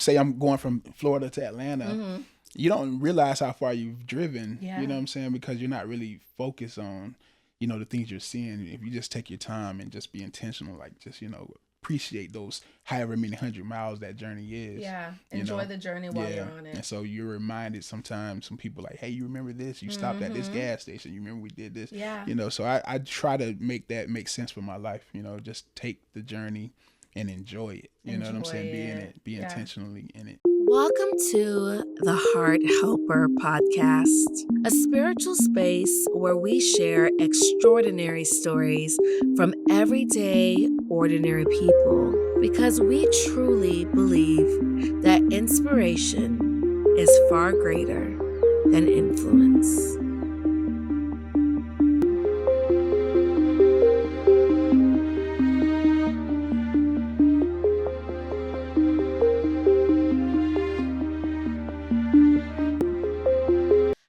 say I'm going from Florida to Atlanta, you don't realize how far you've driven. Yeah. You know what I'm saying? Because you're not really focused on, the things you're seeing. If you just take your time and just be intentional, like just, appreciate those however many 100 miles that journey is. Yeah. Enjoy the journey while you're on it. And so you're reminded sometimes, some people like, hey, you remember this? You stopped at this gas station. You remember we did this? Yeah. So I try to make that make sense for my life. Just take the journey and enjoy it. You know what I'm saying? Be in it. Be intentionally in it. Welcome to the Heart Helper Podcast, a spiritual space where we share extraordinary stories from everyday, ordinary people, because we truly believe that inspiration is far greater than influence.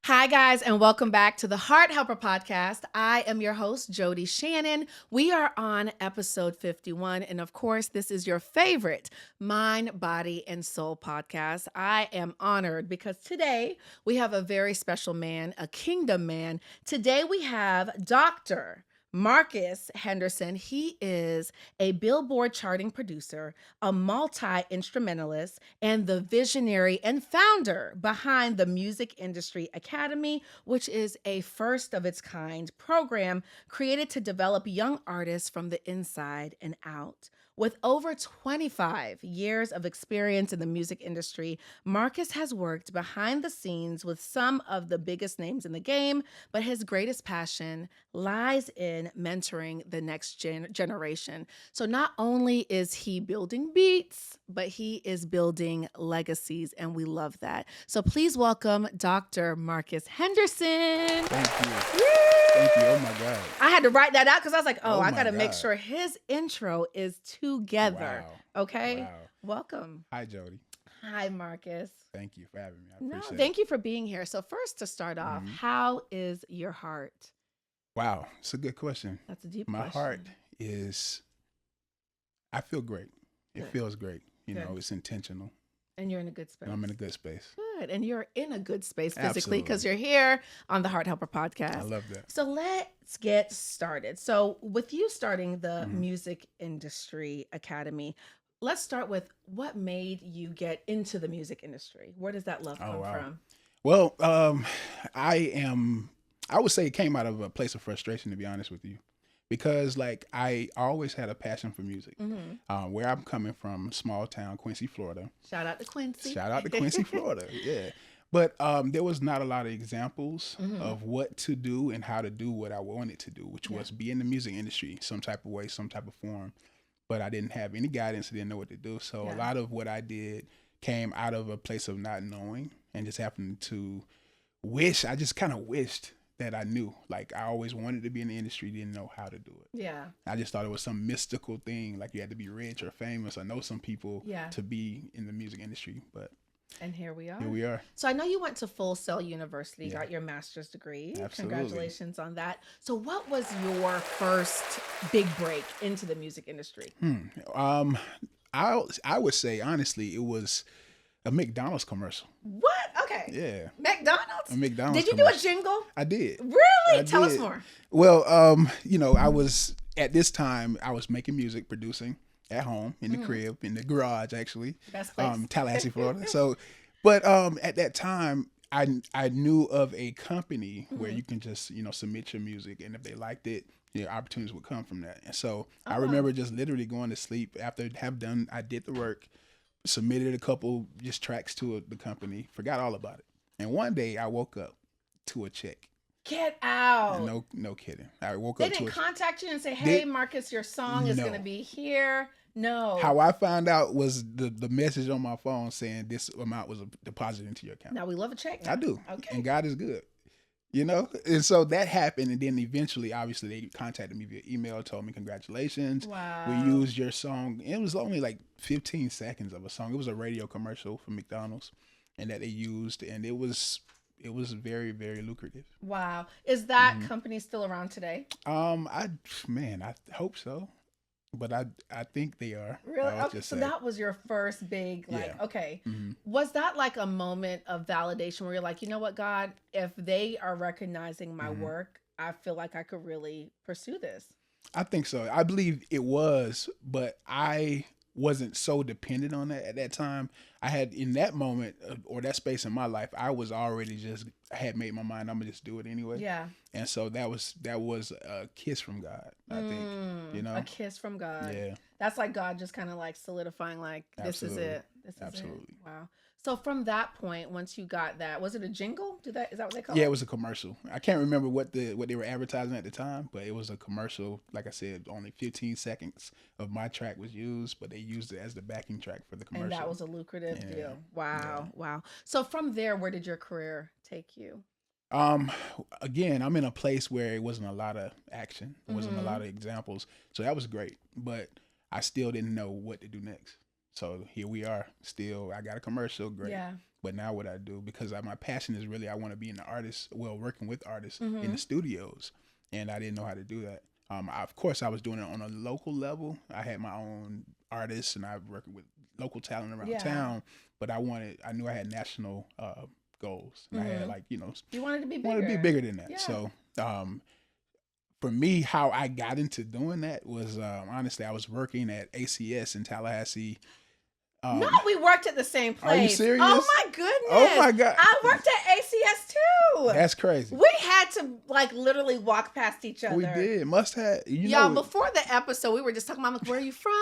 Hi, guys, and welcome back to the Heart Helper Podcast. I am your host, Jody Shannon. We are on episode 51, and of course, this is your favorite Mind, Body, and Soul podcast. I am honored because today we have a very special man, a kingdom man. Today we have Dr. Marcus Henderson. He is a Billboard-charting producer, a multi-instrumentalist, and the visionary and founder behind the Music Industry Academy, which is a first-of-its-kind program created to develop young artists from the inside and out. With over 25 years of experience in the music industry, Marcus has worked behind the scenes with some of the biggest names in the game, but his greatest passion lies in mentoring the next generation. So not only is he building beats, but he is building legacies, and we love that. So please welcome Dr. Marcus Henderson. Thank you. Thank you. Oh my God. I had to write that out because I was like, I got to make God. sure his intro is together. Wow. Okay. Wow. Welcome. Hi, Jody. Hi, Marcus. Thank you for having me. I appreciate it. Thank you for being here. So first, to start off, how is your heart? Wow. It's a good question. That's a deep My question. heart is, I feel great. It Good. feels great. You Good. know, it's intentional. And you're in a good space. And I'm in a good space. Good. And you're in a good space physically because Absolutely. you're here on the Heart Helper podcast. I love that. So let's get started. So with you starting the Music Industry Academy, let's start with what made you get into the music industry? Where does that love come from? Well, I would say it came out of a place of frustration, to be honest with you, because like I always had a passion for music. Where I'm coming from, small town, Quincy, Florida. Shout out to Quincy. Shout out to Quincy, Florida. Yeah. But there was not a lot of examples of what to do and how to do what I wanted to do, which was be in the music industry, some type of way, some type of form. But I didn't have any guidance. I didn't know what to do. So a lot of what I did came out of a place of not knowing and just happened to wish. I just kind of wished that I knew. Like I always wanted to be in the industry, didn't know how to do it. Yeah. I just thought it was some mystical thing, like you had to be rich or famous. I know some people to be in the music industry, but and here we are. Here we are. So I know you went to Full Sail University, got your master's degree. Absolutely. Congratulations on that. So what was your first big break into the music industry? I would say honestly, it was a McDonald's commercial. What? Okay. Yeah. McDonald's? A McDonald's Did you do a commercial. jingle? I did. Really? I Tell us did. more. Well, I was at this time I was making music, producing at home, in the crib, in the garage actually. Best place. Tallahassee, Florida. So but at that time I knew of a company where you can just, submit your music, and if they liked it, opportunities would come from that. And so I remember just literally going to sleep after I did the work, submitted a couple just tracks to the company, forgot all about it. And one day I woke up to a check. Get out. And no kidding. I woke They up to didn't a contact you and say, hey, Marcus, your song is going to be here. No. How I found out was the message on my phone saying this amount was deposited into your account. Now we love a check. Now. I do. Okay. And God is good. And so that happened, and then eventually, obviously, they contacted me via email, told me congratulations. Wow. We used your song. It was only like 15 seconds of a song. It was a radio commercial for McDonald's, and that they used, and it was very, very lucrative. Wow. Is that company still around today? I hope so. but I think they are. Really? I'll Okay, just so say, that was your first big, like, yeah. okay. Hmm. Was that like a moment of validation where you're like, you know what, God, if they are recognizing my Hmm. work, I feel like I could really pursue this? I think so. I believe it was, but I wasn't so dependent on that at that time. I had in that moment or that space in my life, I was already just I had made my mind. I'm gonna just do it anyway. Yeah. And so that was a kiss from God. I think, A kiss from God. Yeah, That's like God just kind of like solidifying, like, this is absolutely, it. This is it. absolutely. Wow. So from that point, once you got that, was it a jingle? Is that what they call Yeah, it it? was a commercial. I can't remember what they were advertising at the time, but it was a commercial. Like I said, only 15 seconds of my track was used, but they used it as the backing track for the And that commercial. was a lucrative Yeah, deal. yeah. Wow. Wow. So from there, where did your career take you? Um, Again, I'm in a place where it wasn't a lot of action. It wasn't a Mm-hmm. lot of examples. So that was great, but I still didn't know what to do next. So here we are. Still, I got a commercial, great. Yeah. But now what I do, because my passion is really I want to be in the artist, well, working with artists in Mm-hmm. the studios, and I didn't know how to do that. Of course, I was doing it on a local level. I had my own artists, and I worked with local talent around Yeah. town. But I knew I had national goals, and I had Mm-hmm. like You wanted to be wanted to be bigger. bigger than that. Yeah. So for me, how I got into doing that was honestly, I was working at ACS in Tallahassee. No, Um, we worked at the same are you place. serious? Oh my Oh goodness. my God, I worked at ACS too. that's crazy. We had to like literally walk past each other. We did. Must have. Y'all, before the episode, we were just talking about, like, where are you from?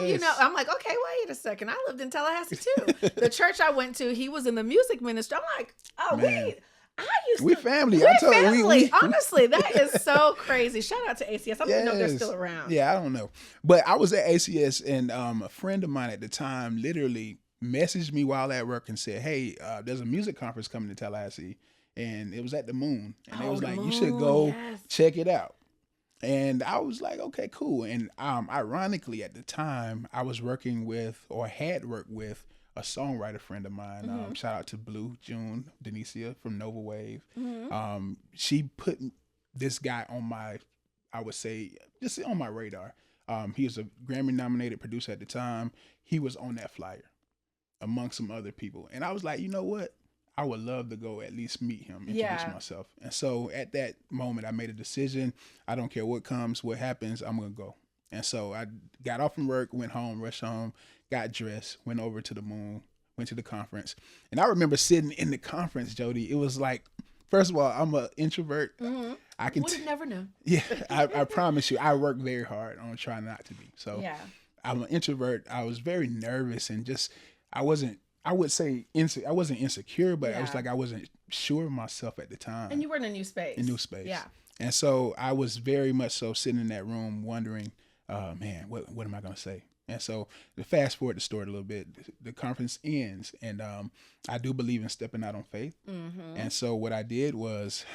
Yes. I'm like, okay, wait a second. I lived in Tallahassee too. The church I went to, he was in the music ministry. I'm like, oh, Man. we family. We're I told family. we Honestly, that is so crazy. Shout out to ACS. I don't even know if they're Yes. still around. Yeah, I don't know. But I was at ACS, and a friend of mine at the time literally messaged me while at work and said, hey, there's a music conference coming to Tallahassee. And it was at the Moon. And they was the like, you should go Moon, yes. check it out. And I was like, okay, cool. And ironically, at the time, I was working with or had worked with a songwriter friend of mine. Mhm. Shout out to Blue June Denicia from Nova Wave. Mhm. She put this guy on my, I would say, just on my radar. He was a Grammy nominated producer at the time. He was on that flyer among some other people. And I was like, you know what? I would love to go at least meet him, introduce Yeah. myself. And so at that moment, I made a decision. I don't care what comes, what happens, I'm going to go. And so I got off from work, went home, rushed home, got dressed, went over to the Moon, went to the conference. And I remember sitting in the conference, Jody. It was like, first of all, I'm an introvert. Mhm. I can Would have never known. yeah, I promise you, I work very hard on trying not to be. So Yeah. I'm an introvert. I was very nervous and just I wasn't. I would say I wasn't insecure, but I was Yeah. like I wasn't sure of myself at the time. And you were in a new space. In new space. Yeah. And so I was very much so sitting in that room wondering, man, what am I gonna say? And so to fast forward the story a little bit, the conference ends, and I do believe in stepping out on faith. Mm-hmm. And so what I did was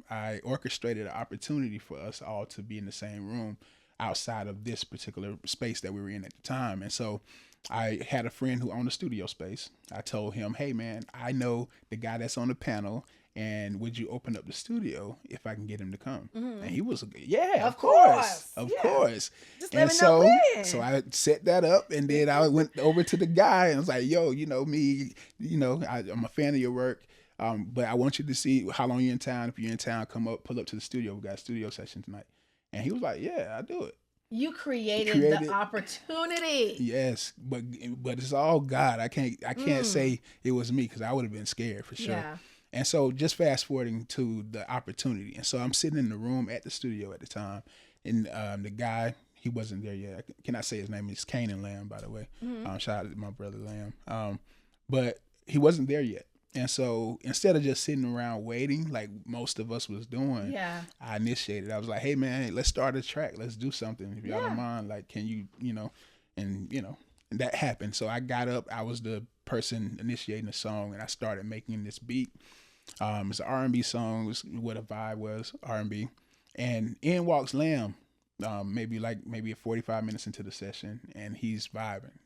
I orchestrated an opportunity for us all to be in the same room outside of this particular space that we were in at the time. And so I had a friend who owned a studio space. I told him, hey man, I know the guy that's on the panel, and would you open up the studio if I can get him to come? Mhm. And he was, yeah, Of course. of Yeah. course. Just And let me know when. so I set that up, and then I went over to the guy and was like, yo, you know me, I'm a fan of your work. But I want you to see how long you're in town. If you're in town, pull up to the studio. We got a studio session tonight. And he was like, yeah, I'll do it. You created the opportunity. Yes, but it's all God. I can't say it was me because I would have been scared for sure. Yeah. And so just fast forwarding to the opportunity. And so I'm sitting in the room at the studio at the time, and the guy, he wasn't there yet. I cannot say his name. It's Kanan Lamb, by the way. Mm-hmm. Shout out to my brother Lamb. But he wasn't there yet. And so instead of just sitting around waiting like most of us was doing, Yeah. I initiated. I was like, hey man, let's start a track. Let's do something. If y'all Yeah. don't mind, like, can you, and that happened. So I got up. I was the person initiating the song, and I started making this beat. It's an R&B song. It was what a vibe was, R&B. And in walks Lamb, maybe 45 minutes into the session, and he's vibing.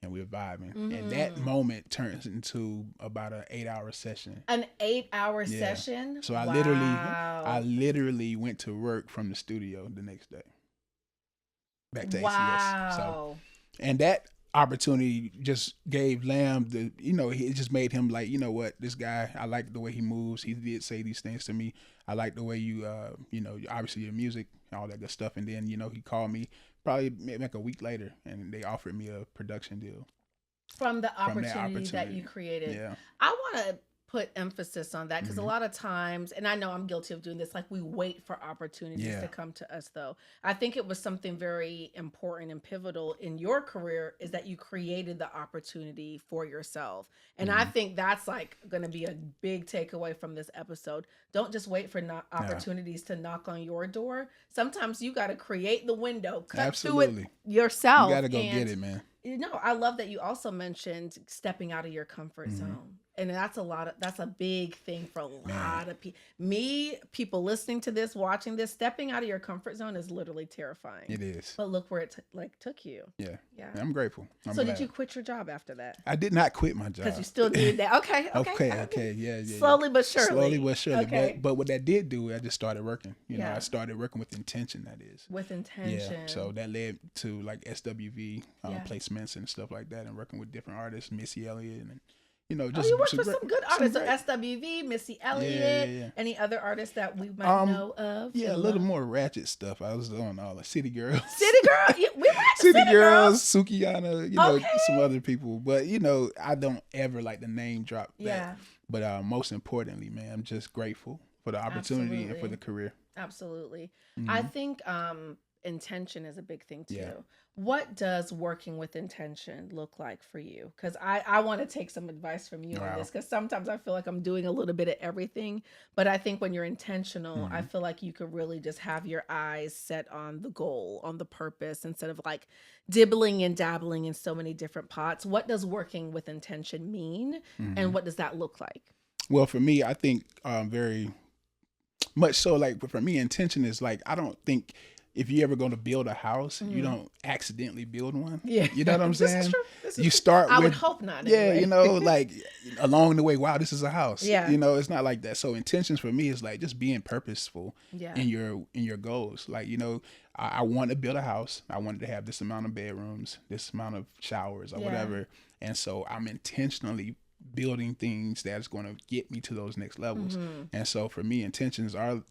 And we're vibing. And that moment turns into about an 8-hour session. An 8-hour Yeah. session? So Wow. I literally went to work from the studio the next day. back to ACS. So, Wow. and that opportunity just gave Lamb it just made him like, you know what, this guy, I like the way he moves. He did say these things to me. I like the way you, obviously your music and all that good stuff. And then, he called me probably maybe like a week later and they offered me a production deal. From the opportunity that you created. Yeah. I want to put emphasis on that because a lot of times, and I know I'm guilty of doing this, like we wait for opportunities to come to us though. I think it was something very important and pivotal in your career is that you created the opportunity for yourself. And I think that's like going to be a big takeaway from this episode. Don't just wait for opportunities to knock on your door. Sometimes you got to create the window, cut through it yourself. You got to go get it, man. I love that you also mentioned stepping out of your comfort zone. And that's a big thing for a lot of people. People listening to this, watching this, stepping out of your comfort zone is literally terrifying. It is. But look where it took you. Yeah. I'm grateful. I'm so glad. Did you quit your job after that? I did not quit my job. Because you still did that. Okay. Yeah. Slowly but surely. Okay. But what that did do, I just started working. I started working with intention, that is. With intention. Yeah. So that led to like SWV placements and stuff like that and working with different artists, Missy Elliott and just you worked with some good artists, so SWV, Missy Elliott, any other artists that we might know of? Yeah, a little more ratchet stuff. I was on all the City Girls. City Girls? We were at City Girls, Sukiyana, some other people. But, I don't ever like to name drop that. But most importantly, man, I'm just grateful for the opportunity and for the career. Absolutely. I think intention is a big thing too. Yeah. What does working with intention look like for you? Because I want to take some advice from you on this, because sometimes I feel like I'm doing a little bit of everything, but I think when you're intentional, I feel like you could really just have your eyes set on the goal, on the purpose, instead of like dibbling and dabbling in so many different pots. What does working with intention mean, and what does that look like? Well, for me, I think very much so, like for me, intention is like, I don't think if you're ever going to build a house, you don't accidentally build one. Yeah. You know what I'm saying? You start with, I would hope not. Anyway. Like along the way, wow, this is a house. Yeah. It's not like that. So intentions for me is like just being purposeful in your goals. Like, I want to build a house. I wanted to have this amount of bedrooms, this amount of showers or whatever. And so I'm intentionally building things that's going to get me to those next levels. And so for me, intentions are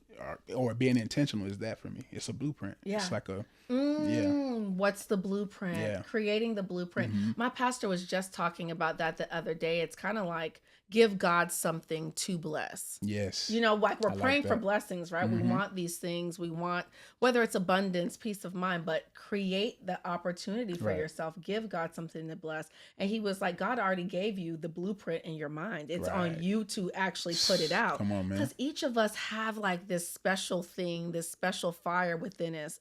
or being intentional is that for me. It's a blueprint. Yeah. It's like a what's the blueprint? Yeah. Creating the blueprint. My pastor was just talking about that the other day. It's kind of like give God something to bless. Yes. Like we're praying for blessings, right? We want these things. We want, whether it's abundance, peace of mind, but create the opportunity for yourself. Give God something to bless. And he was like, God already gave you the blueprint in your mind. It's on you to actually put it out. Come on, man. Because each of us have like this special thing, this special fire within us.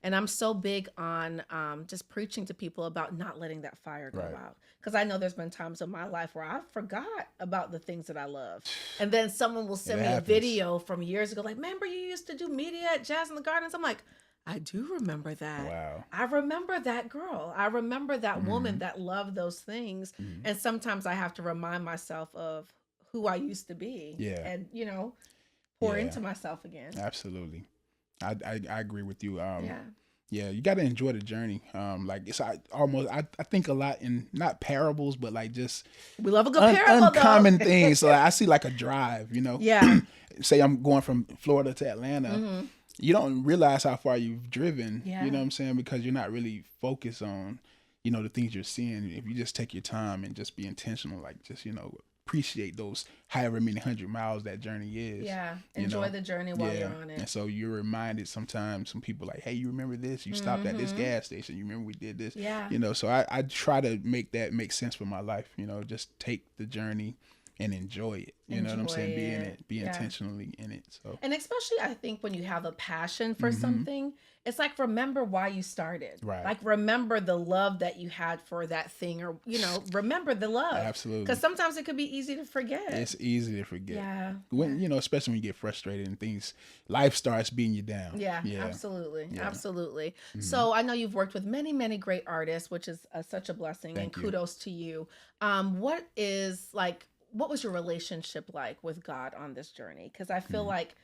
And I'm so big on just preaching to people about not letting that fire go out. Because I know there's been times in my life where I forgot about the things that I love. And then someone will send me a video from years ago, like, remember you used to do media at Jazz in the Gardens? I'm like, I do remember that. Wow. I remember that girl. I remember that woman that loved those things. And sometimes I have to remind myself of who I used to be. Yeah. And, pour into myself again. Absolutely. I agree with you. Yeah, you got to enjoy the journey. Like I think a lot in not parables, but like just we love a good parable, uncommon things. So I see like a drive, Yeah. Say I'm going from Florida to Atlanta. You don't realize how far you've driven. Yeah. You know what I'm saying? Because you're not really focused on, the things you're seeing. If you just take your time and just be intentional, like just appreciate those however many 100 miles that journey is. Yeah. Enjoy the journey while you're on it. And so you're reminded sometimes, some people like, hey, you remember this? You stopped at this gas station. You remember we did this? Yeah. So I try to make that make sense for my life, just take the journey and enjoy it. You know what I'm saying? Be in it, be intentionally in it. So. And especially I think when you have a passion for something, it's like, remember why you started. Right. Like, remember the love that you had for that thing, or, remember the love. Absolutely. Because sometimes it could be easy to forget. It's easy to forget. Yeah. When, especially when you get frustrated and things, life starts beating you down. Yeah. Absolutely. Yeah. Absolutely. So I know you've worked with many, many great artists, which is such a blessing. Thank you. Kudos to you. What was your relationship like with God on this journey? Because I feel like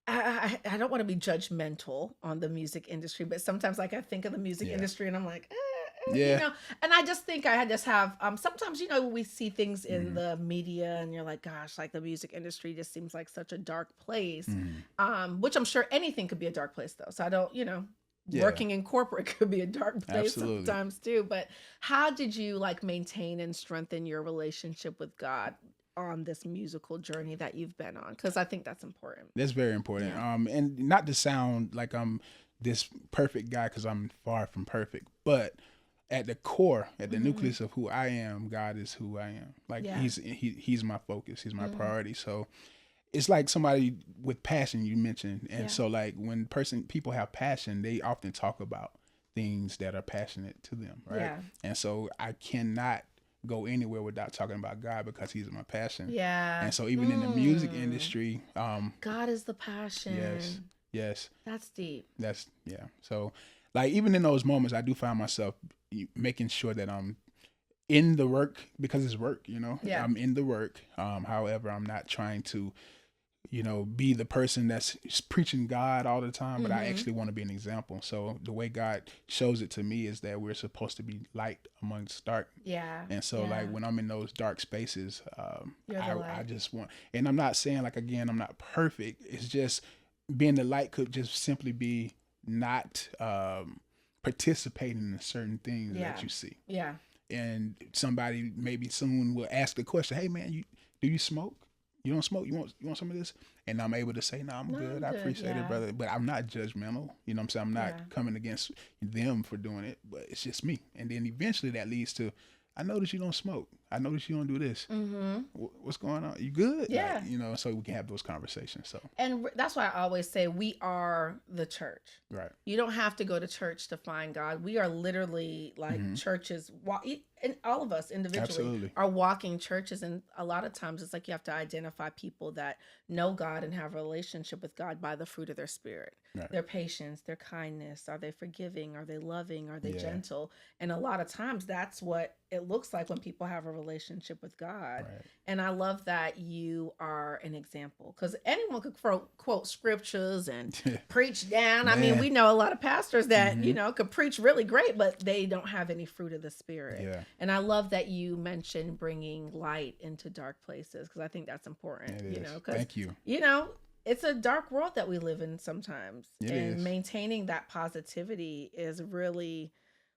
I don't want to be judgmental on the music industry, but sometimes like I think of the music industry and I'm like, you know, and I just think I just have, sometimes, you know, we see things in the media and you're like, gosh, like the music industry just seems like such a dark place, which I'm sure anything could be a dark place though. So I don't, you know, working in corporate could be a dark place sometimes too. But how did you like maintain and strengthen your relationship with God on this musical journey that you've been on? Because I think that's important. That's very important. And not to sound like I'm this perfect guy, because I'm far from perfect, but at the core, at the nucleus of who I am, God is who I am. Like he's my focus. He's my priority. So it's like somebody with passion you mentioned. And so like when people have passion, they often talk about things that are passionate to them. Right. Yeah. And so I cannot go anywhere without talking about God, because he's my passion. Yeah. And so even in the music industry, God is the passion. Yes. That's deep. So like even in those moments, I do find myself making sure that I'm in the work, because it's work, you know. I'm in the work. However, I'm not trying to, you know, be the person that's preaching God all the time, but I actually want to be an example. So the way God shows it to me is that we're supposed to be light amongst dark. Yeah. And so like when I'm in those dark spaces, I just want, and I'm not saying like, again, I'm not perfect. It's just being the light could just simply be not participating in certain things that you see. Yeah. And somebody maybe soon will ask the question, "Hey man, do you smoke? You don't smoke? You want some of this?" And I'm able to say, "No, I'm good. I appreciate it, brother." But I'm not judgmental. You know what I'm saying? I'm not coming against them for doing it, but it's just me. And then eventually that leads to, I notice you don't smoke. I notice you don't do this. What's going on? You good? Yeah. Like, you know, so we can have those conversations. So. And that's why I always say we are the church. Right. You don't have to go to church to find God. We are literally like churches. And all of us individually are walking churches. And a lot of times it's like you have to identify people that know God and have a relationship with God by the fruit of their spirit. Right. Their patience, their kindness. Are they forgiving? Are they loving? Are they gentle? And a lot of times that's what it looks like when people have a relationship with God. Right. And I love that you are an example, because anyone could quote scriptures and preach down. I mean, we know a lot of pastors that, you know, could preach really great, but they don't have any fruit of the spirit. Yeah. And I love that you mentioned bringing light into dark places, because I think that's important. It you is. know, Thank you. You know, it's a dark world that we live in sometimes. And maintaining that positivity is really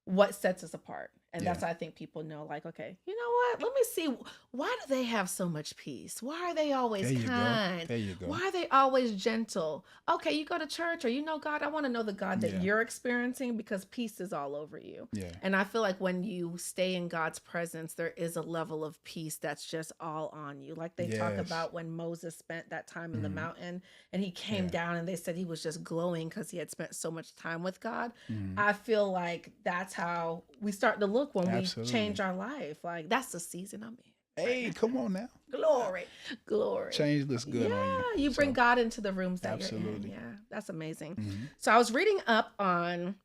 what sets us apart. And that's why I think people know, like, okay, you know what? Let me see. Why do they have so much peace? Why are they always kind? There you go. Why are they always gentle? Okay, you go to church or you know God. I want to know the God that you're experiencing, because peace is all over you. Yeah. And I feel like when you stay in God's presence, there is a level of peace that's just all on you. Like they talk about when Moses spent that time in the mountain and he came down, and they said he was just glowing because he had spent so much time with God. I feel like that's how we start to look when we change our life. Like, that's the season I'm in. Hey, come on now. Glory. Change looks good on you. You bring God into the rooms that you're in. Yeah, that's amazing. So I was reading up on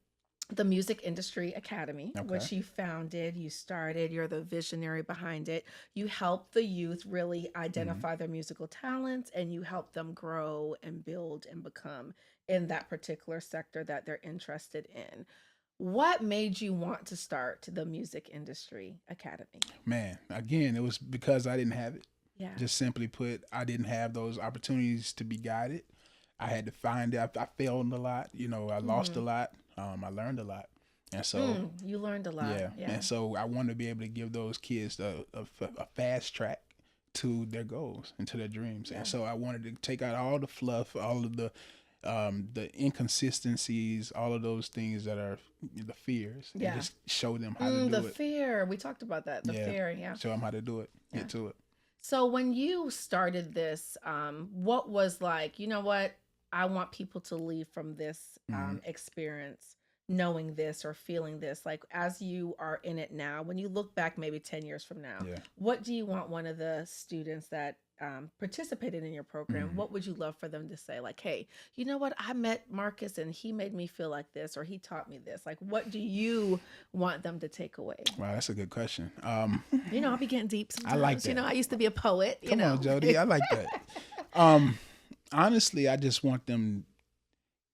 the Music Industry Academy, which you founded, you started, you're the visionary behind it. You help the youth really identify their musical talents, and you help them grow and build and become in that particular sector that they're interested in. What made you want to start the Music Industry Academy? Man, again, it was because I didn't have it. Yeah. Just simply put, I didn't have those opportunities to be guided. I had to find it. I failed a lot. You know, I lost a lot. I learned a lot. And so you learned a lot. Yeah. And so I wanted to be able to give those kids a fast track to their goals and to their dreams. Yeah. And so I wanted to take out all the fluff, all of the inconsistencies, all of those things that are the fears, and just show them how to do it. The fear. We talked about that. The fear. Yeah. Show them how to do it. Get to it. So when you started this, what was like, you know what? I want people to leave from this experience knowing this or feeling this. Like, as you are in it now, when you look back maybe 10 years from now, what do you want one of the students that participated in your program, what would you love for them to say? Like, hey, you know what? I met Marcus and he made me feel like this, or he taught me this. Like, what do you want them to take away? Wow, that's a good question. You know, I'll be getting deep sometimes. I like that. You know, I used to be a poet. Come on, Jody. I like that. Honestly, I just want them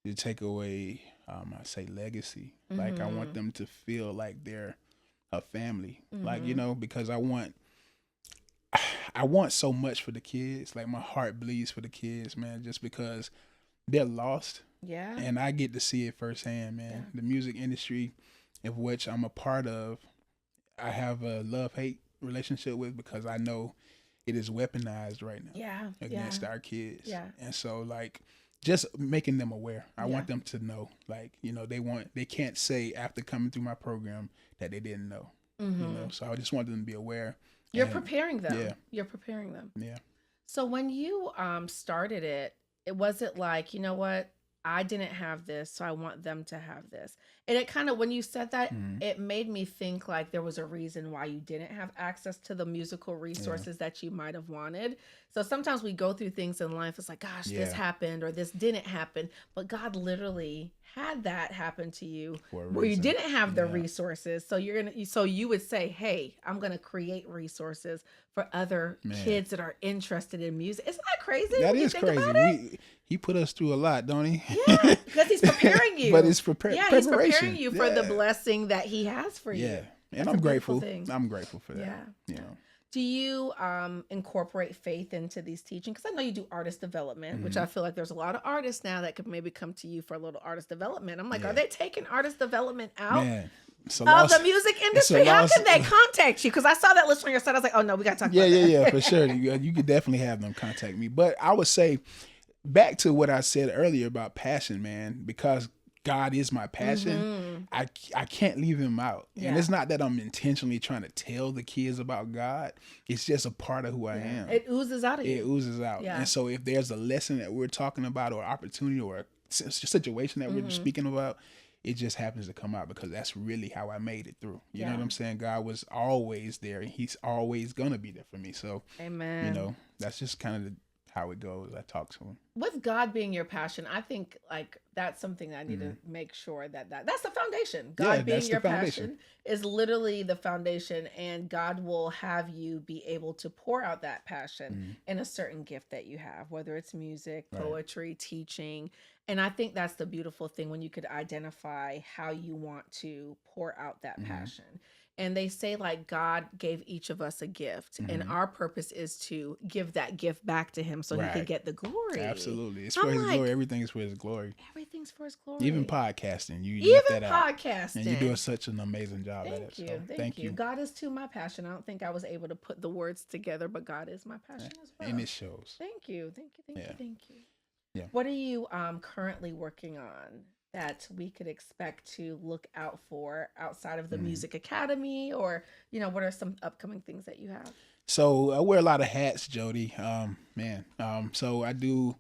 to take away, I say legacy. Like I want them to feel like they're a family. Like, because I want so much for the kids. Like my heart bleeds for the kids, man, just because they're lost. Yeah. And I get to see it firsthand, man. Yeah. The music industry, of which I'm a part of, I have a love-hate relationship with, because I know it is weaponized right now against our kids. Yeah. And so, like, just making them aware. I want them to know, like, they can't say after coming through my program that they didn't know. So I just want them to be aware. You're preparing them. Yeah. You're preparing them. Yeah. So when you started it wasn't like, you know what, I didn't have this, so I want them to have this. And it kind of, when you said that, it made me think like there was a reason why you didn't have access to the musical resources that you might have wanted. So sometimes we go through things in life. It's like, gosh, this happened or this didn't happen. But God literally had that happen to you where you didn't have the resources. So you would say, hey, I'm going to create resources for other kids that are interested in music. Isn't that crazy? That is crazy. He put us through a lot, don't he? Yeah, because he's preparing you. But it's preparation. He's preparing you for the blessing that he has for you. Yeah, and I'm grateful. I'm grateful for that. Yeah. Do you incorporate faith into these teaching? Because I know you do artist development, which I feel like there's a lot of artists now that could maybe come to you for a little artist development. I'm like, are they taking artist development out of the music industry? How can they contact you? Because I saw that list on your site. I was like, oh no, we got to talk about that. Yeah, for sure. You could definitely have them contact me. But I would say, back to what I said earlier about passion, man, because God is my passion. I can't leave him out. And it's not that I'm intentionally trying to tell the kids about God. It's just a part of who I am. It oozes out of you. It oozes out. Yeah. And so if there's a lesson that we're talking about, or opportunity, or a situation that we're speaking about, it just happens to come out because that's really how I made it through. You know what I'm saying? God was always there, and he's always going to be there for me. So, amen. That's just kind of how it goes. I talk to him. With God being your passion, I think like that's something that I need to make sure that's the foundation. God being your passion is literally the foundation, and God will have you be able to pour out that passion in a certain gift that you have, whether it's music, poetry, teaching. And I think that's the beautiful thing, when you could identify how you want to pour out that passion. And they say like God gave each of us a gift, and our purpose is to give that gift back to him so he can get the glory. Absolutely. It's for his glory. Everything's for his glory. Everything's for his glory. Even podcasting. Podcasting. And you're doing such an amazing job at it. So thank you. God is too my passion. I don't think I was able to put the words together, but God is my passion as well. And it shows. Thank you. Yeah. What are you currently working on that we could expect to look out for outside of the Music Academy, or what are some upcoming things that you have? So I wear a lot of hats, Jody. So I do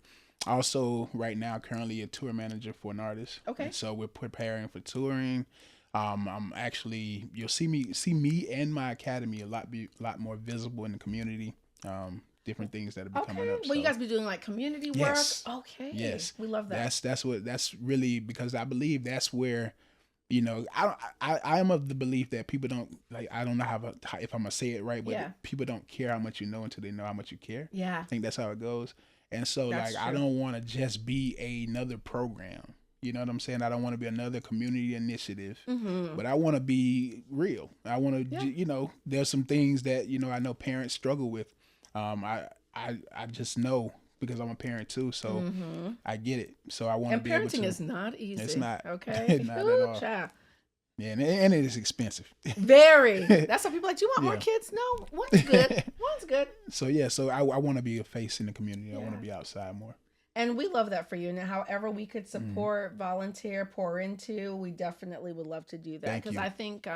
also right now currently a tour manager for an artist. Okay. And so we're preparing for touring. I'm actually, you'll see me and my academy a lot more visible in the community. Different things that have been coming up. Well, you guys be doing like community work. Okay. Yes. We love that. That's really, because I believe that's where, I am of the belief that people don't, like, I don't know if I'm gonna say it right, but people don't care how much you know until they know how much you care. Yeah. I think that's how it goes. And so that's true. I don't want to just be another program. You know what I'm saying? I don't want to be another community initiative, but I want to be real. I want to, there's some things that, I know parents struggle with. I just know, because I'm a parent too, so I get it. So I want to be able to. And parenting is not easy. It's not. Okay. Not at all. Child. Yeah, and it is expensive. Very. That's why people are like, do you want more kids? No, one's good. One's good. So I want to be a face in the community. I want to be outside more. And we love that for you. And however we could support, volunteer, pour into, we definitely would love to do that. Because I think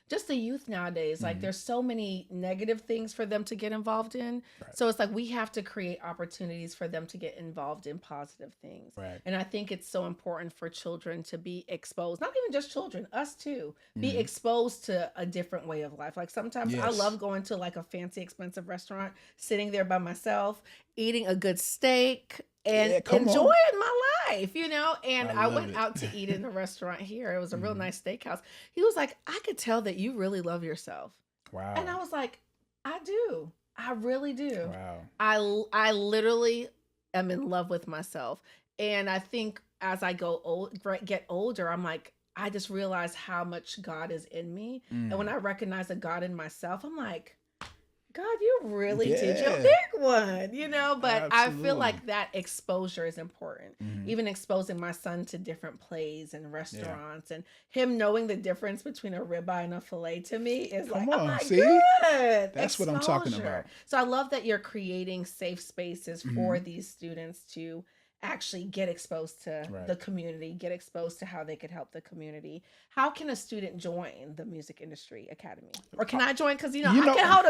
just the youth nowadays, like there's so many negative things for them to get involved in. Right. So it's like we have to create opportunities for them to get involved in positive things. Right. And I think it's so important for children to be exposed, not even just children, us too, be exposed to a different way of life. Like sometimes I love going to like a fancy, expensive restaurant, sitting there by myself, eating a good steak, and enjoying my life, and I went out to eat in a restaurant here. It was a real nice steakhouse. He was like, I could tell that you really love yourself. Wow. And I was like, I do. I really do. Wow. I literally am in love with myself. And I think as I get older, I'm like, I just realize how much God is in me. And when I recognize a God in myself, I'm like, God, you really did your Yeah. big one, but I feel Absolutely. like that exposure is important. Mhm. Even exposing my son to different plays and restaurants and him knowing the difference between a ribeye and a filet to me is Come like, oh on, my see? God. That's what I'm talking Exposure. about. So I love that you're creating safe spaces for Mhm. these students to actually get exposed to Right. the community, get exposed to how they could help the community. How can a student join the Music Industry Academy? Or can I join? Because, You I know- can hold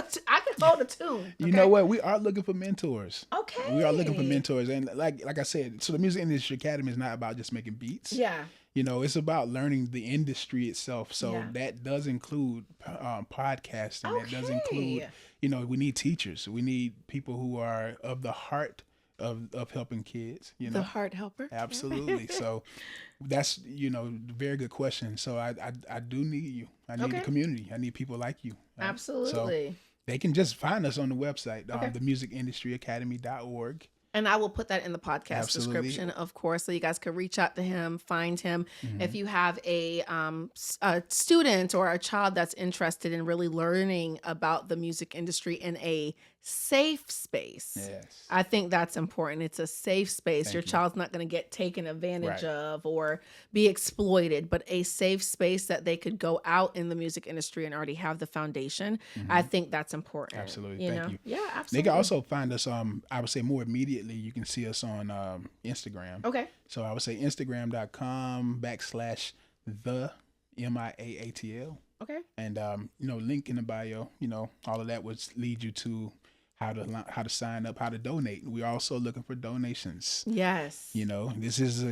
a tune. You know what? We are looking for mentors. Okay. We are looking for mentors, and like I said, so the Music Industry Academy is not about just making beats. Yeah. It's about learning the industry itself. So Yeah. that does include podcasting. Okay. That does include, we need teachers. We need people who are of the heart of helping kids. The heart helper. Absolutely. So that's very good question. So I do need you. I need the community. I need people like you. Absolutely. So they can just find us on the website, Okay. themusicindustryacademy.org. And I will put that in the podcast Absolutely. description, of course, so you guys can reach out to him, find him. If you have a student or a child that's interested in really learning about the music industry in a safe space, Yes. I think that's important. It's a safe space. Thank Your you. child's not going to get taken advantage Right. of or be exploited, but a safe space that they could go out in the music industry and already have the foundation. I think that's important. Absolutely. Thank you. Yeah, They absolutely. can also find us, I would say more immediately, you can see us on Instagram. Okay. So I would say Instagram.com/the MIAATL. Okay. And, link in the bio, all of that would lead you to how to sign up, how to donate. We're also looking for donations. Yes. This is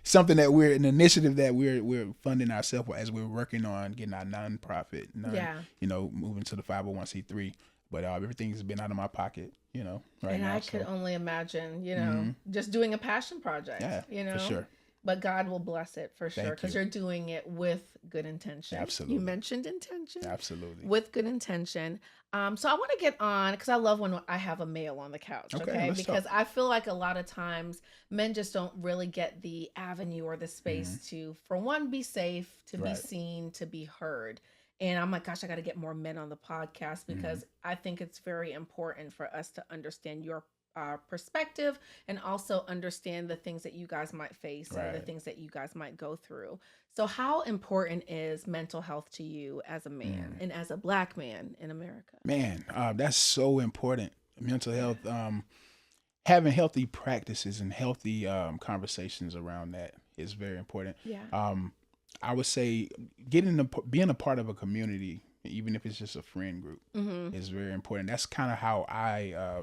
something that an initiative that we're funding ourselves as we're working on getting our nonprofit, moving to the 501c3. But everything's been out of my pocket, right and now. I could only imagine, just doing a passion project. Yeah, for sure. But God will bless it for sure Thank because you. you're doing it with good intention. Absolutely. You mentioned intention. Absolutely. With good intention. So I want to get on because I love when I have a male on the couch. Okay. let's Because talk. I feel like a lot of times men just don't really get the avenue or the space to, for one, be safe, to be Right. seen, to be heard. And I'm like, gosh, I got to get more men on the podcast because I think it's very important for us to understand your perspective and also understand the things that you guys might face and the Right. things that you guys might go through. So how important is mental health to you as a man and as a Black man in America? Man, that's so important. Mental health, having healthy practices and healthy conversations around that is very important. Yeah. I would say being a part of a community, even if it's just a friend group, is very important. That's kind of how I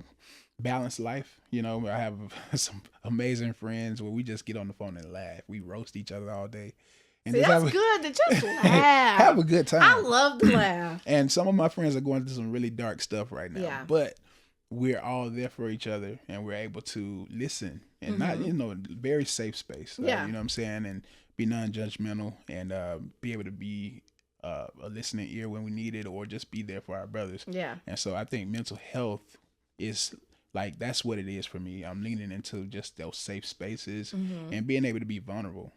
balance life. I have some amazing friends where we just get on the phone and laugh. We roast each other all day. And See, just that's good to just laugh. have a good time. I love to laugh. And some of my friends are going through some really dark stuff right now. Yeah. But we're all there for each other and we're able to listen and not, very safe space. Yeah. You know what I'm saying? And be non-judgmental and be able to be a listening ear when we need it or just be there for our brothers. Yeah. And so I think mental health is that's what it is for me. I'm leaning into just those safe spaces and being able to be vulnerable,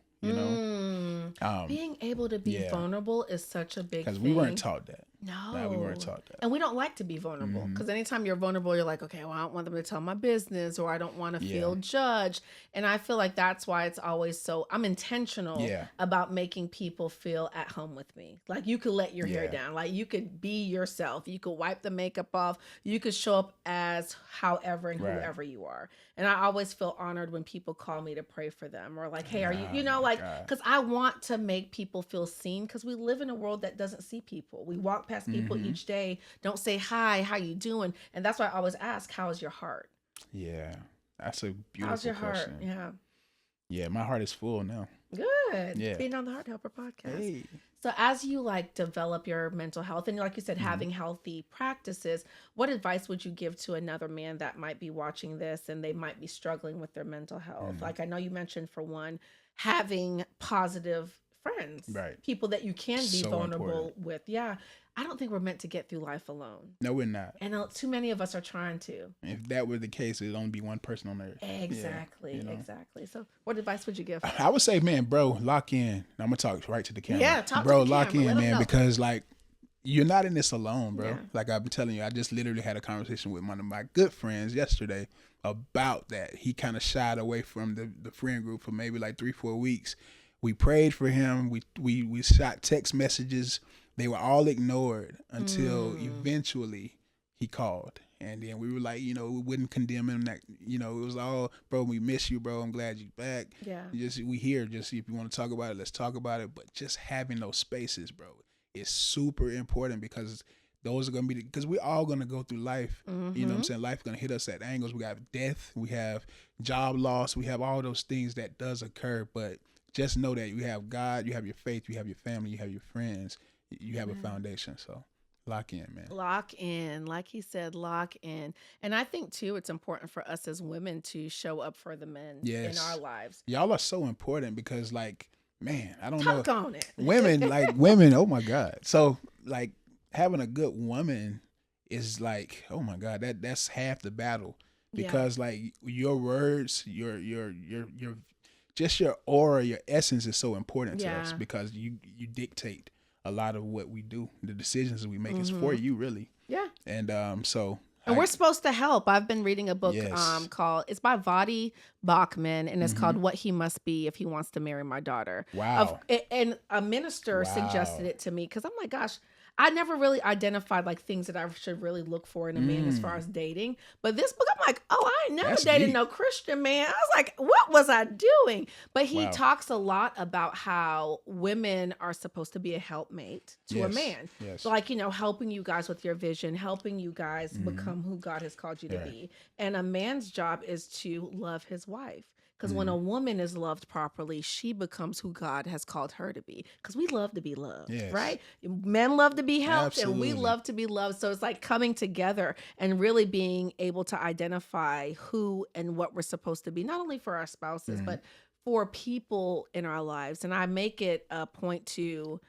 Being able to be vulnerable is such a big thing. because we weren't taught that. No. We weren't taught that. And we don't like to be vulnerable because anytime you're vulnerable, you're like, okay, well, I don't want them to tell my business or I don't want to feel judged. And I feel like that's why it's always I'm intentional about making people feel at home with me. Like you could let your hair down. Like you could be yourself. You could wipe the makeup off. You could show up as however and whoever you are. And I always feel honored when people call me to pray for them or like, hey, are you, because I want to make people feel seen because we live in a world that doesn't see people. We walk past people each day, don't say hi, how you doing? And that's why I always ask, how is your heart? Yeah, that's a beautiful How's your question. heart? Yeah. Yeah, my heart is full now. Good. Yeah. Being on the Heart Helper podcast. Hey. So as you develop your mental health and like you said, having healthy practices, what advice would you give to another man that might be watching this and they might be struggling with their mental health? Like I know you mentioned for one, having positive friends, Right. people that you can be So vulnerable important. with. Yeah. I don't think we're meant to get through life alone. No, we're not. And too many of us are trying to. If that were the case, it'd only be one person on earth. Exactly. Yeah, you know? Exactly. So what advice would you give? I would say, man, bro, lock in. I'm gonna talk right to the camera. Yeah, talk bro, to the lock camera. Let in, 'em man, know. because like you're not in this alone, bro. Yeah. Like I've been telling you, I just literally had a conversation with one of my good friends yesterday about that. He kind of shied away from the friend group for maybe like 3-4 weeks. We prayed for him. We shot text messages. They were all ignored until eventually he called. And then we were like, we wouldn't condemn him. That it was all, bro, we miss you, bro. I'm glad you're back. Yeah. We here. Just if you want to talk about it, let's talk about it. But just having those spaces, bro, is super important because those are gonna be because we're all gonna go through life. You know what I'm saying? Life's gonna hit us at angles. We have death, we have job loss, we have all those things that does occur. But just know that you have God, you have your faith, you have your family, you have your friends, you have a foundation. So lock in, man. Lock in. Like he said, lock in. And I think too, it's important for us as women to show up for the men in our lives. Y'all are so important because like, man, I don't Talk know. on it. Women, oh my God. So like having a good woman is like, oh my God, that's half the battle. Because like your words, your just your aura, your essence is so important to us because you dictate a lot of what we do. The decisions we make is for you, really. Yeah. And so. And we're supposed to help. I've been reading a book called, it's by Writazblok, and it's called What He Must Be If He Wants to Marry My Daughter. Wow. And a minister suggested it to me because I'm like, gosh, I never really identified like things that I should really look for in a man as far as dating. But this book, I'm like, oh, I ain't never dated no Christian man. I was like, what was I doing? But he talks a lot about how women are supposed to be a helpmate to a man. Yes. Like, helping you guys with your vision, helping you guys become who God has called you to be. And a man's job is to love his wife. Because when a woman is loved properly, she becomes who God has called her to be. Because we love to be loved, right? Men love to be helped, and we love to be loved. So it's like coming together and really being able to identify who and what we're supposed to be, not only for our spouses, but for people in our lives. And I make it a point to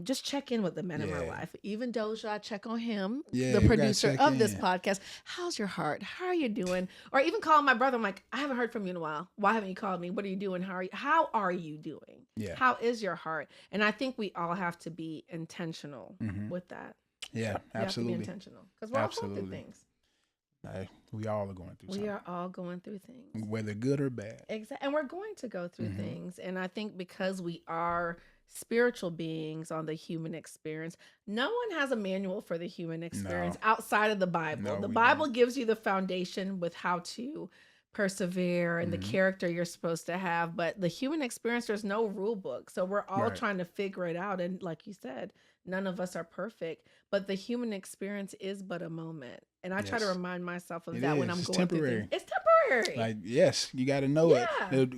just check in with the men in my life. Even Doja, I check on him, the producer of this podcast. How's your heart? How are you doing? Or even calling my brother. I'm like, I haven't heard from you in a while. Why haven't you called me? What are you doing? How are you doing? Yeah. How is your heart? And I think we all have to be intentional with that. Yeah, absolutely. Have to be intentional because we're all going through things. We all are going through something. We are all going through things. Whether good or bad. Exactly. And we're going to go through things. And I think because we are spiritual beings on the human experience, no one has a manual for the human experience outside of the Bible. The Bible gives you the foundation with how to persevere and the character you're supposed to have, but the human experience, there's no rule book. So we're all trying to figure it out. And like you said, none of us are perfect, but the human experience is but a moment. And I try to remind myself of that when I'm going through things. It's temporary. Like, yes, you got to know it. The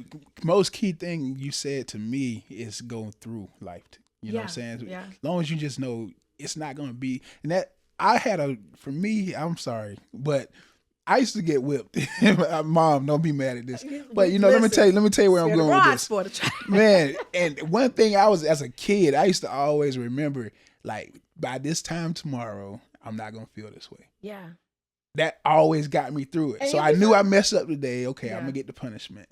most key thing you said to me is going through life. You know what I'm saying? Yeah. As long as you just know it's not going to be. And that for me, I'm sorry, but I used to get whipped. Mom, don't be mad at this. But let me tell you where I'm going with this. Man, and one thing as a kid, I used to always remember, like, by this time tomorrow, I'm not going to feel this way. Yeah. That always got me through it. And so I knew I messed up today. Okay, I'm going to get the punishment.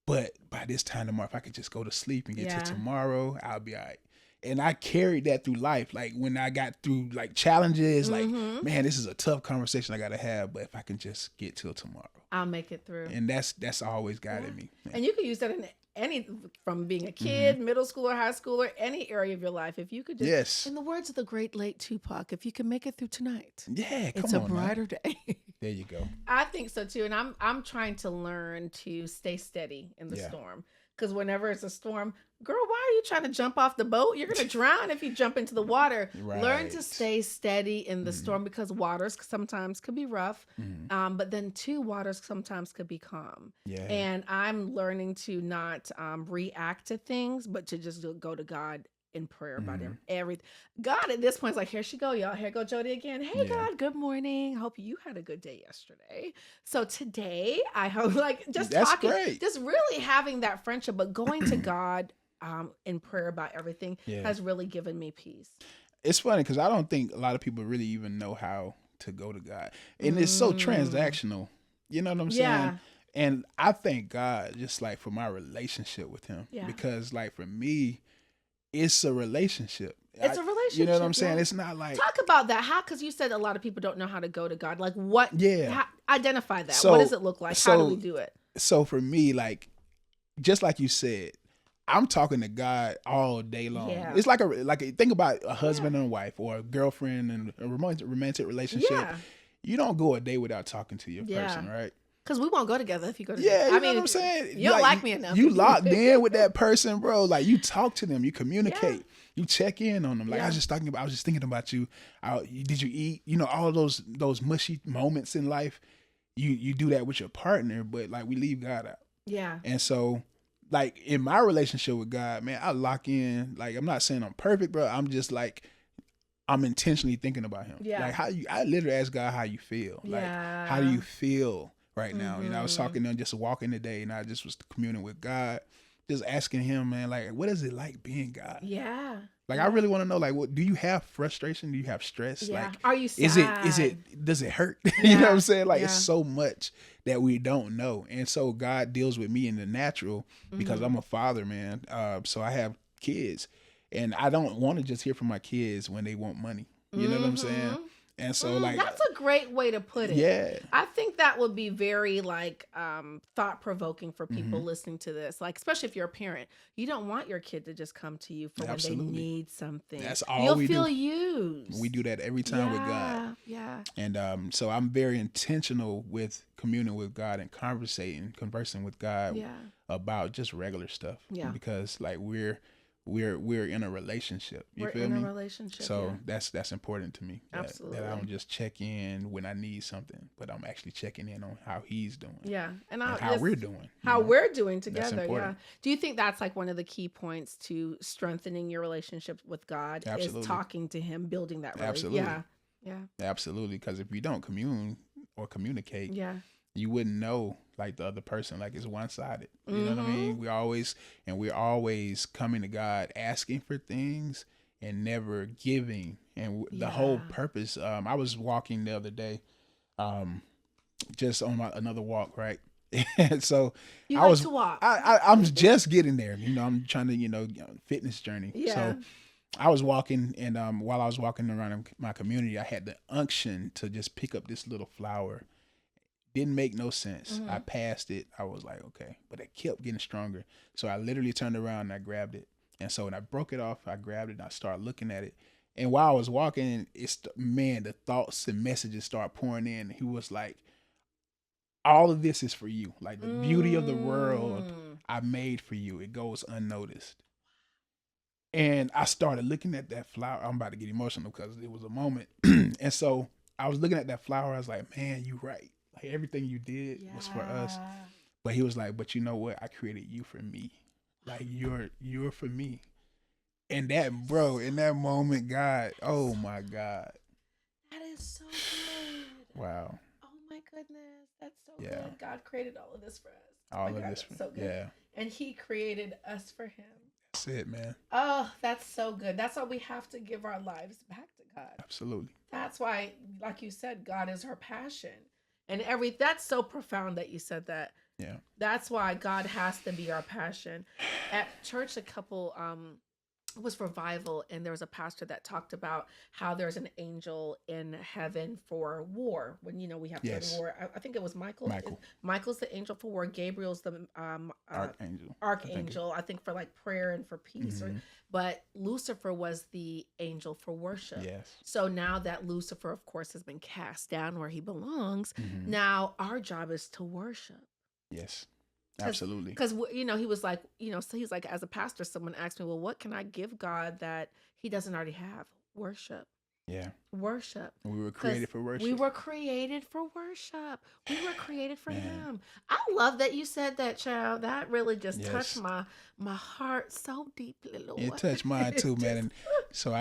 But by this time tomorrow, if I could just go to sleep and get to tomorrow, I'll be all right. And I carried that through life. Like when I got through like challenges, like, man, this is a tough conversation I got to have. But if I can just get till tomorrow, I'll make it through. And that's always guided me. Yeah. And you can use that in from being a kid, middle schooler, high schooler, any area of your life. If you could just, in the words of the great late Tupac, if you can make it through tonight, it's a brighter day. There you go. I think so too. And I'm trying to learn to stay steady in the storm. Because whenever it's a storm, girl, why are you trying to jump off the boat? You're going to drown if you jump into the water. Right. Learn to stay steady in the storm because waters sometimes could be rough. But then waters sometimes could be calm. Yeah. And I'm learning to not react to things, but to just go to God in prayer about everything. God at this point is like, here she go, y'all. Here go Jody again. Hey, God, good morning. Hope you had a good day yesterday. So today, I hope just talking, just really having that friendship, but going to God in prayer about everything has really given me peace. It's funny because I don't think a lot of people really even know how to go to God. And it's so transactional. You know what I'm saying? And I thank God just like for my relationship with him. Because like for me, it's a relationship. It's a relationship. You know what I'm saying? It's not like... Talk about that. How, because you said a lot of people don't know how to go to God. Like what? Identify that. So, what does it look like? How do we do it? So for me, like, just like you said, I'm talking to God all day long. It's like think about a husband and a wife or a girlfriend and a romantic relationship. You don't go a day without talking to your person, right? Because we won't go together if you go to you know what I'm saying? You don't like me enough. You locked in with that person, bro. Like you talk to them, you communicate, you check in on them. Like I was just thinking about you. Did you eat? You know, all those mushy moments in life. You do that with your partner, but like we leave God out. Yeah. And so like in my relationship with God, man, I lock in. Like I'm not saying I'm perfect, bro. I'm just like I'm intentionally thinking about him. Yeah. Like I literally ask God how you feel. Like how do you feel right now? You know, I was talking to him just walking today, and I just was communing with God, just asking him, man, like what is it like being God? Yeah. Like I really want to know, like, what do you have frustration? Do you have stress? Yeah. Like, are you sad? Does it hurt? You know what I'm saying? Like, it's so much that we don't know, and so God deals with me in the natural because I'm a father, man. So I have kids, and I don't want to just hear from my kids when they want money. You know what I'm saying? And so like that's a great way to put it. Yeah. I think that would be very like thought provoking for people listening to this. Like especially if you're a parent. You don't want your kid to just come to you for when they need something. That's all You'll feel used. We do that every time with God. Yeah. And so I'm very intentional with communing with God and conversing with God about just regular stuff. Yeah. Because like we're in a relationship. You feel me? We're in a relationship. So that's important to me. Absolutely. That I don't just check in when I need something, but I'm actually checking in on how he's doing. Yeah. And how we're doing. How we're doing together. Yeah. Do you think that's like one of the key points to strengthening your relationship with God? Absolutely. Is talking to him, building that relationship? Absolutely. Yeah. Yeah. Absolutely. Because if you don't commune or communicate, you wouldn't know like the other person, like it's one-sided. You know what I mean? We're always coming to God asking for things and never giving. And the whole purpose, I was walking the other day, just on another walk, right? And so to walk. I'm just getting there. You know, I'm trying to, fitness journey. Yeah. So I was walking, and while I was walking around my community, I had the unction to just pick up this little flower. Didn't make no sense. I passed it. I was like, okay. But it kept getting stronger. So I literally turned around and I grabbed it. And so when I broke it off, I grabbed it and I started looking at it. And while I was walking, the thoughts and messages start pouring in. He was like, all of this is for you. Like the beauty of the world I made for you. It goes unnoticed. And I started looking at that flower. I'm about to get emotional because it was a moment. And so I was looking at that flower. I was like, man, you're right. Like everything you did was for us. But he was like, but you know what? I created you for me. Like you're for me. And that, bro, in that moment, God, oh my God. That is so good. Wow. Oh my goodness. That's so good. God created all of this for us. All of this for so good. Yeah. And he created us for him. That's it, man. Oh, that's so good. That's why we have to give our lives back to God. Absolutely. That's why, like you said, God is our passion. And that's so profound that you said that. Yeah. That's why God has to be our passion. At church, it was revival, and there was a pastor that talked about how there's an angel in heaven for war. When we have to go to war. I think it was Michael. Michael's the angel for war. Gabriel's the archangel. I think for like prayer and for peace. But Lucifer was the angel for worship. Yes. So now that Lucifer, of course, has been cast down where he belongs, now our job is to worship. Yes. Absolutely. Because, he was like, so he's like, as a pastor, someone asked me, well, what can I give God that he doesn't already have? Worship. Yeah. Worship. We were created for worship. We were created for worship. We were created for him. I love that you said that, child. That really just touched my heart so deeply, Lord. It touched mine too, man. And so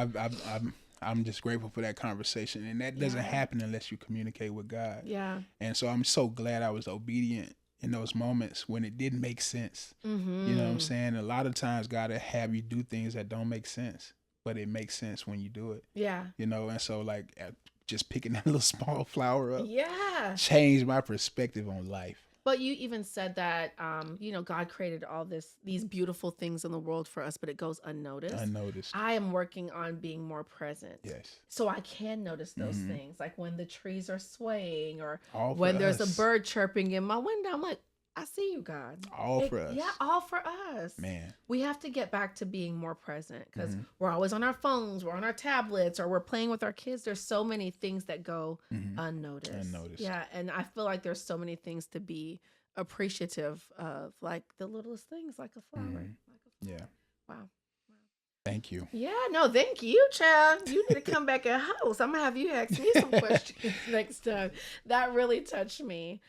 I'm just grateful for that conversation. And that doesn't happen unless you communicate with God. Yeah. And so I'm so glad I was obedient in those moments when it didn't make sense. Mm-hmm. You know what I'm saying? A lot of times God will have you do things that don't make sense, but it makes sense when you do it. Yeah. You know, and so like just picking that little small flower up Yeah. changed my perspective on life. But you even said that, God created all these beautiful things in the world for us, but it goes unnoticed. I am working on being more present. Yes. So I can notice those things, like when the trees are swaying or All when for there's us. a bird chirping in my window. I'm like, I see you, God. All for us. Yeah, all for us. Man. We have to get back to being more present because we're always on our phones, we're on our tablets, or we're playing with our kids. There's so many things that go unnoticed. Yeah, and I feel like there's so many things to be appreciative of, like the littlest things, like a flower. Yeah. Wow. Thank you. Yeah, no, thank you, child. You need to come back and host. I'm gonna have you ask me some questions next time. That really touched me.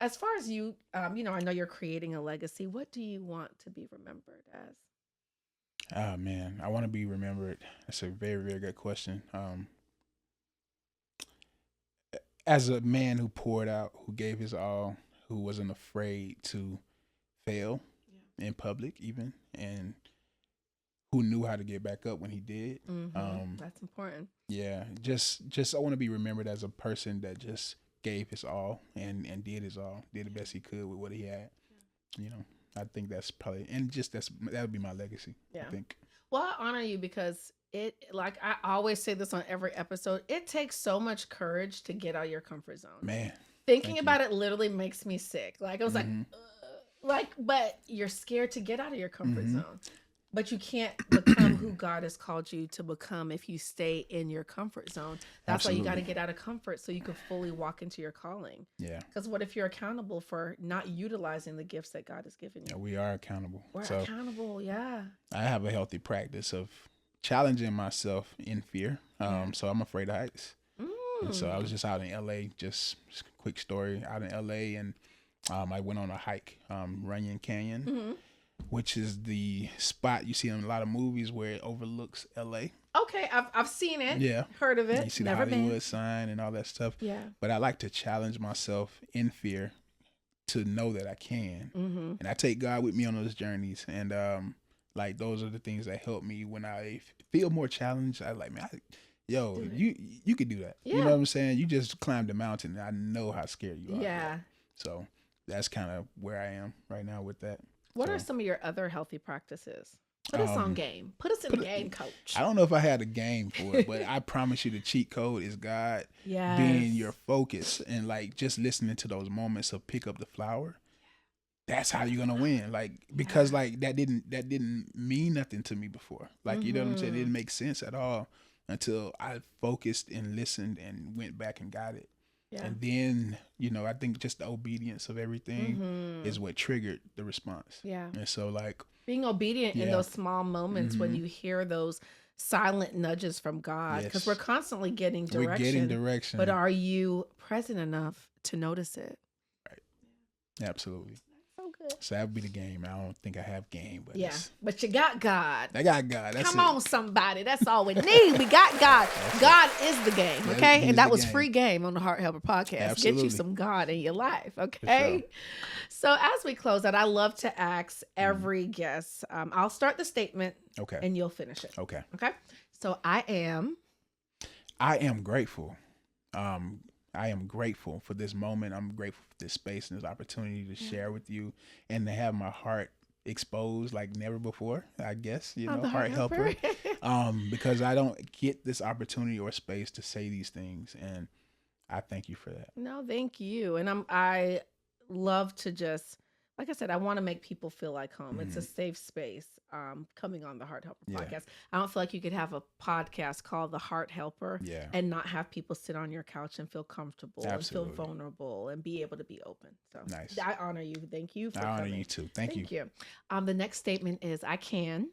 As far as you, I know you're creating a legacy. What do you want to be remembered as? Oh man, I want to be remembered. That's a very, very good question. As a man who poured out, who gave his all, who wasn't afraid to fail in public even, and who knew how to get back up when he did. That's important. Yeah, just I want to be remembered as a person that just gave his all and did his all, did the best he could with what he had. You know, I think that's probably, and just that would be my legacy. Yeah. I think. Well, I honor you because it, like I always say this on every episode, it takes so much courage to get out of your comfort zone. Man. Thinking about it literally makes me sick. Like I was but you're scared to get out of your comfort zone. But you can't become who God has called you to become if you stay in your comfort zone. That's why you got to get out of comfort so you can fully walk into your calling. Yeah. Because what if you're accountable for not utilizing the gifts that God has given you? Yeah, we are accountable. We're accountable, yeah. I have a healthy practice of challenging myself in fear. So I'm afraid of heights. And so I was just out in LA, just quick story, out in LA, and I went on a hike, Runyon Canyon, which is the spot you see in a lot of movies where it overlooks LA. Okay, I've seen it. Yeah. Heard of it. You see Never the Hollywood been. sign and all that stuff. Yeah. But I like to challenge myself in fear to know that I can. And I take God with me on those journeys. And like those are the things that help me when I feel more challenged. I like, man, you could do that. Yeah. You know what I'm saying? You just climbed the mountain. And I know how scared you are. Yeah. So that's kind of where I am right now with that. What are some of your other healthy practices? Put us on game. Put us in the game, coach. I don't know if I had a game for it, but I promise you the cheat code is God being your focus and like just listening to those moments of pick up the flower. That's how you're gonna win. Like because like that didn't mean nothing to me before. Like you know what I'm saying? It didn't make sense at all until I focused and listened and went back and got it. Yeah. And then, I think just the obedience of everything is what triggered the response. Yeah. And so like being obedient in those small moments when you hear those silent nudges from God, because we're constantly getting direction. We're getting direction. But are you present enough to notice it? Right. Absolutely. So good. So that would be the game. I don't think I have game, but but you got God. I got God. That's Come on, somebody. That's all we need. We got God. God is the game, okay? And that was free game on the Heart Helper podcast. Absolutely. Get you some God in your life, okay? Sure. So as we close out, I love to ask every guest. I'll start the statement, and you'll finish it. Okay. Okay. So I am grateful. I am grateful for this moment. I'm grateful for this space and this opportunity to share with you and to have my heart exposed like never before, I guess, Heart Helper. Because I don't get this opportunity or space to say these things. And I thank you for that. No, thank you. And I love to just, like I said, I want to make people feel like home. It's a safe space. Coming on the Heart Helper podcast. I don't feel like you could have a podcast called the Heart Helper and not have people sit on your couch and feel comfortable and feel vulnerable and be able to be open. So nice. I honor you. Thank you for coming. I honor you too. Thank you. The next statement is I can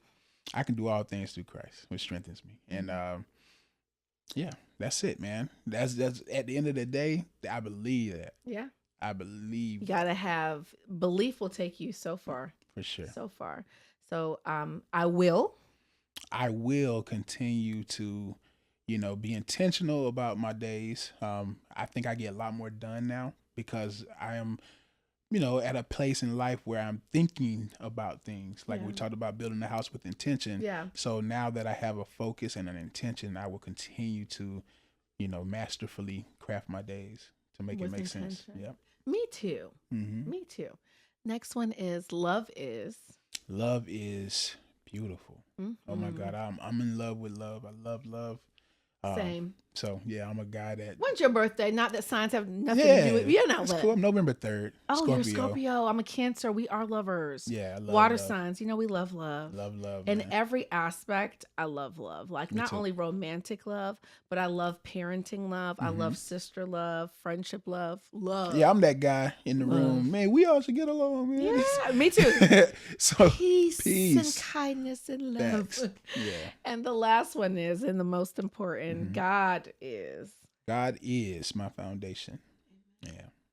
do all things through Christ, which strengthens me. And that's it, man. That's at the end of the day, I believe that. Yeah. I believe. You gotta have belief will take you so far. For sure. So far. So I will continue to, be intentional about my days. I think I get a lot more done now because I am at a place in life where I'm thinking about things. Like we talked about building a house with intention. Yeah. So now that I have a focus and an intention, I will continue to, masterfully craft my days to make it make sense. Yeah. Me too. Mm-hmm. Me too. Next one is love is. Love is beautiful. Mm-hmm. Oh my God. I'm in love with love. I love love. Same. So yeah, I'm a guy that. When's your birthday? Not that signs have nothing to do with. You know what? Cool. I'm November 3rd. Oh, Scorpio. you're Scorpio. I'm a Cancer. We are lovers. Yeah, I love water love. signs. We love love. Love. In man. every aspect, I love love. Like Me not too. only romantic love, but I love parenting love. I love sister love, friendship love. Yeah, I'm that guy in the room. Man, we all should get along, man. Yeah, me too. So Peace and kindness and love. Facts. Yeah. And the last one is, and the most important, God is. God is my foundation. Yeah.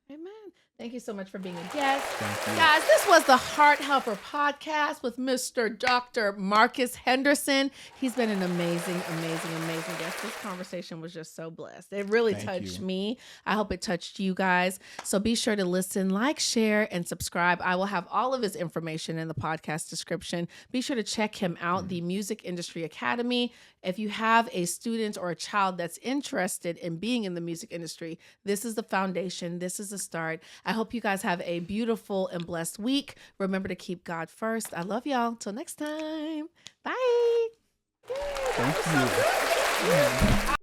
Amen. Thank you so much for being a guest. Thank you. Guys, this was the Heart Helper podcast with Mr. Dr. Marcus Henderson. He's been an amazing guest. This conversation was just so blessed. It really touched me. I hope it touched you guys. So be sure to listen, like, share, and subscribe. I will have all of his information in the podcast description. Be sure to check him out, the Music Industry Academy. If you have a student or a child that's interested in being in the music industry, this is the foundation. This is the start. I hope you guys have a beautiful and blessed week. Remember to keep God first. I love y'all. Till next time. Bye. Thank you.